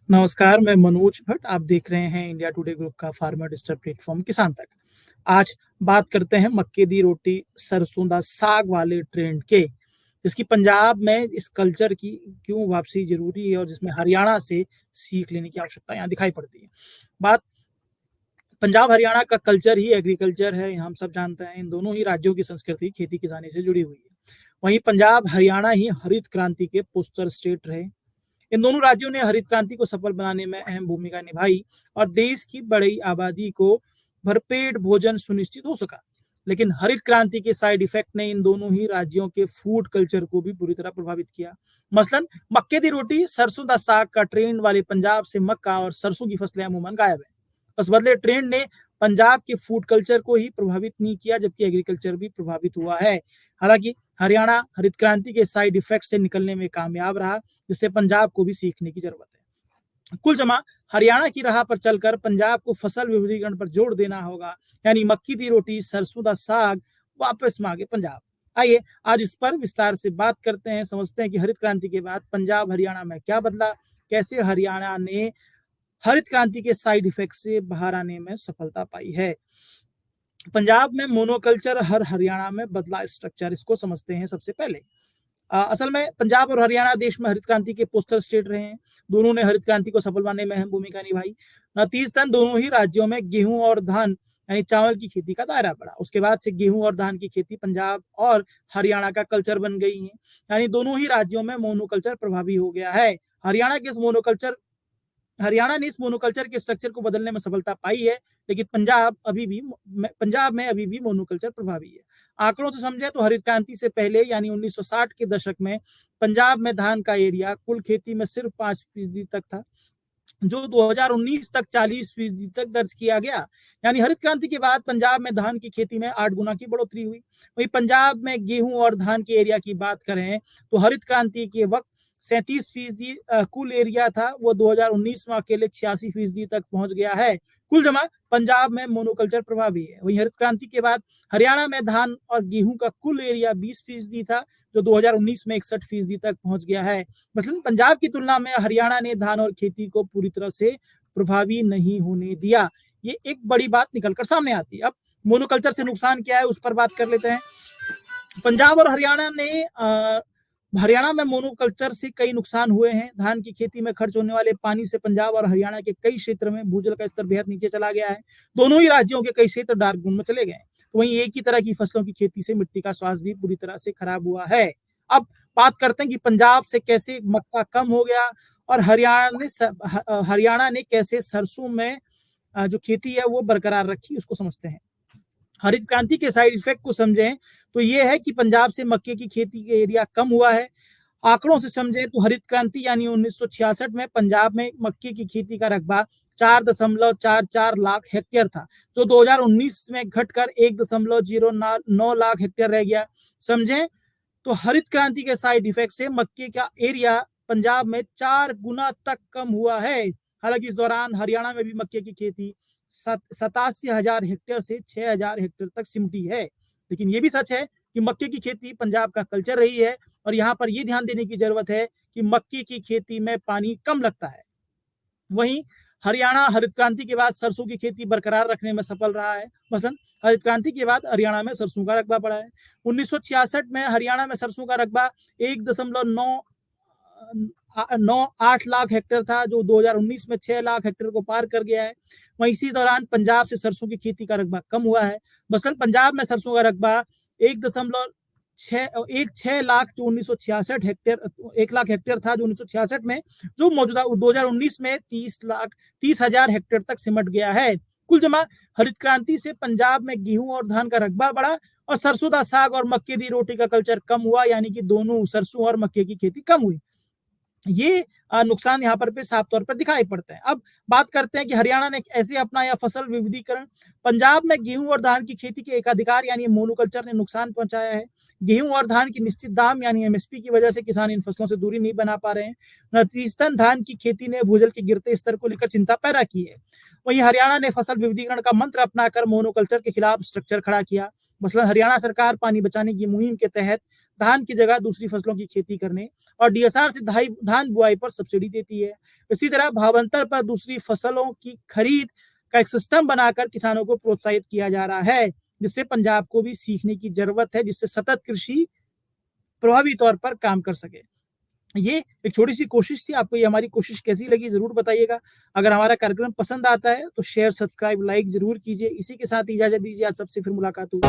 नमस्कार, मैं मनोज भट्ट। आप देख रहे हैं इंडिया टुडे ग्रुप का फार्मर डिजिटल प्लेटफ़ॉर्म किसान तक। आज बात करते हैं मक्के दी रोटी, सरसों दा साग वाले ट्रेंड के, जिसकी पंजाब में इस कल्चर की क्यों वापसी ज़रूरी है और जिसमें हरियाणा से सीख लेने की आवश्यकता यहाँ दिखाई पड़ती है। बात पंजाब हरियाणा का कल्चर ही एग्रीकल्चर है, हम सब जानते हैं। इन दोनों ही राज्यों की संस्कृति खेती-किसानी से जुड़ी हुई है। वहीं पंजाब, हरियाणा ही हरित क्रांति के पोस्टर स्टेट रहे। इन दोनों राज्यों ने हरित क्रांति को सफल बनाने में अहम भूमिका निभाई और देश की बड़ी आबादी को भरपेट भोजन सुनिश्चित हो सका। लेकिन हरित क्रांति के साइड इफेक्ट ने इन दोनों ही राज्यों के फूड कल्चर को भी बुरी तरह प्रभावित किया। मसलन मक्के दी रोटी, सरसों दा साग का ट्रेंड वाले पंजाब से मक्का और सरसों की फसलें अमूमन गायब है। बस बदले ट्रेंड ने पंजाब के फूड कल्चर को ही प्रभावित नहीं किया, जबकि एग्रीकल्चर भी प्रभावित हुआ है। हालांकि हरियाणा हरित क्रांति के साइड इफेक्ट से निकलने में कामयाब रहा, जिससे पंजाब को भी सीखने की जरूरत है। कुल जमा हरियाणा की राह पर चलकर पंजाब को फसल विविधीकरण पर जोर देना होगा, यानी मक्की दी रोटी, सरसों दा साग वापस मांगे पंजाब। आइए आज इस पर विस्तार से बात करते हैं, समझते हैं कि हरित क्रांति के बाद पंजाब हरियाणा में क्या बदला, कैसे हरियाणा ने हरित क्रांति के साइड इफेक्ट से बाहर आने में सफलता पाई है। पंजाब में मोनोकल्चर, हर हरियाणा में बदला स्ट्रक्चर, इसको समझते हैं सबसे पहले। असल में पंजाब और हरियाणा देश में हरित क्रांति के पोस्टर स्टेट रहे हैं। दोनों ने हरित क्रांति को सफल बनाने में अहम भूमिका निभाई। नतीजतन दोनों ही राज्यों में गेहूं और धान यानी चावल की खेती का दायरा बढ़ा। उसके बाद से गेहूं और धान की खेती पंजाब और हरियाणा का कल्चर बन गई है, यानी दोनों ही राज्यों में मोनोकल्चर प्रभावी हो गया है। हरियाणा ने इस मोनोकल्चर के स्ट्रक्चर को बदलने में सफलता पाई है, लेकिन पंजाब में अभी भी मोनोकल्चर प्रभावी है। आंकड़ों से समझे तो हरित क्रांति से पहले यानी 1960 के दशक में पंजाब में धान का एरिया कुल खेती में सिर्फ 5% तक था, जो 2019 तक 40% तक दर्ज किया गया। यानी हरित क्रांति के बाद पंजाब में धान की खेती में 8 गुना की बढ़ोतरी हुई। वहीं पंजाब में गेहूं और धान के एरिया की बात करें तो हरित क्रांति के वक्त 37% कुल एरिया था, वो 2019 में अकेले 86% तक पहुंच गया है। कुल जमा पंजाब में मोनोकल्चर प्रभावी है। वहीं हरित क्रांति के बाद हरियाणा में धान और गेहूं का कुल एरिया 20% था, जो 2019 में 61% तक पहुंच गया है। मतलब पंजाब की तुलना में हरियाणा ने धान और खेती को पूरी तरह से प्रभावी नहीं होने दिया। ये एक बड़ी बात निकलकर सामने आती है। अब मोनोकल्चर से नुकसान क्या है उस पर बात कर लेते हैं। पंजाब और हरियाणा में मोनोकल्चर से कई नुकसान हुए हैं। धान की खेती में खर्च होने वाले पानी से पंजाब और हरियाणा के कई क्षेत्र में भूजल का स्तर बेहद नीचे चला गया है। दोनों ही राज्यों के कई क्षेत्र डार्क जोन में चले गए। तो वहीं एक ही तरह की फसलों की खेती से मिट्टी का स्वास्थ्य भी पूरी तरह से खराब हुआ है। अब बात करते हैं कि पंजाब से कैसे मक्का कम हो गया और हरियाणा ने कैसे सरसों में जो खेती है वो बरकरार रखी, उसको समझते हैं। हरित क्रांति के साइड इफेक्ट को समझें तो ये है कि पंजाब से मक्के की खेती का एरिया कम हुआ है। आंकड़ों से समझें तो हरित क्रांति यानी 1966 में पंजाब में मक्के की खेती का रकबा 4.44 लाख हेक्टेयर था, जो 2019 में घटकर 1.09 लाख हेक्टेयर रह गया। समझें तो हरित क्रांति के साइड इफेक्ट से मक्के का एरिया पंजाब में 4 गुना तक कम हुआ है। हालांकि इस दौरान हरियाणा में भी मक्के की खेती 87,000 हेक्टेयर से 6,000 हेक्टेयर तक सिमटी है। लेकिन ये भी सच है कि मक्के की खेती पंजाब का कल्चर रही है और यहाँ पर यह ध्यान देने की जरूरत है कि मक्के की खेती में पानी कम लगता है। वहीं हरियाणा हरित क्रांति के बाद सरसों की खेती बरकरार रखने में सफल रहा है। मसलन हरित क्रांति के बाद हरियाणा में सरसों का रकबा बढ़ा है। 1966 में हरियाणा में सरसों का रकबा 1.98 लाख हेक्टेयर था, जो 2019 में 6 लाख हेक्टेयर को पार कर गया है। वहीं इसी दौरान पंजाब से सरसों की खेती का रकबा कम हुआ है। मसलन पंजाब में सरसों का रकबा 1.6 लाख जो 1966 हेक्टेयर 1 लाख हेक्टेयर था, जो 1966 में, जो मौजूदा 2019 में 30,000 हेक्टेयर तक सिमट गया है। कुल जमा हरित क्रांति से पंजाब में गेहूं और धान का रकबा बढ़ा और सरसों दा साग और मक्के दी रोटी का कल्चर कम हुआ, यानी कि दोनों सरसों और मक्के की खेती कम हुई। ये नुकसान यहाँ पर साफ तौर पर दिखाई पड़ते हैं। अब बात करते हैं कि हरियाणा ने ऐसे अपनाया फसल विविधीकरण। पंजाब में गेहूं और धान की खेती के एकाधिकार यानी मोनोकल्चर ने नुकसान पहुंचाया है। गेहूं और धान की निश्चित दाम यानी एमएसपी की वजह से किसान इन फसलों से दूरी नहीं बना पा रहे हैं। नतीजतन धान की खेती ने भूजल के गिरते स्तर को लेकर चिंता पैदा की है। वहीं हरियाणा ने फसल विविधीकरण का मंत्र अपनाकर मोनोकल्चर के खिलाफ स्ट्रक्चर खड़ा किया। मसलन हरियाणा सरकार पानी बचाने की मुहिम के तहत धान की जगह दूसरी फसलों की खेती करने और डीएसआर से धान बुआई पर सब्सिडी देती है। इसी तरह भावांतर पर दूसरी फसलों की खरीद का एक सिस्टम बनाकर किसानों को प्रोत्साहित किया जा रहा है, जिससे पंजाब को भी सीखने की जरूरत है, जिससे सतत कृषि प्रभावी तौर पर काम कर सके। ये एक छोटी-सी कोशिश थी, आपको ये हमारी कोशिश कैसी लगी ज़रूर बताइएगा। अगर हमारा कार्यक्रम पसंद आता है तो शेयर, सब्सक्राइब, लाइक ज़रूर कीजिए। इसी के साथ इजाज़त दीजिए, आप सबसे फिर मुलाकात होगी।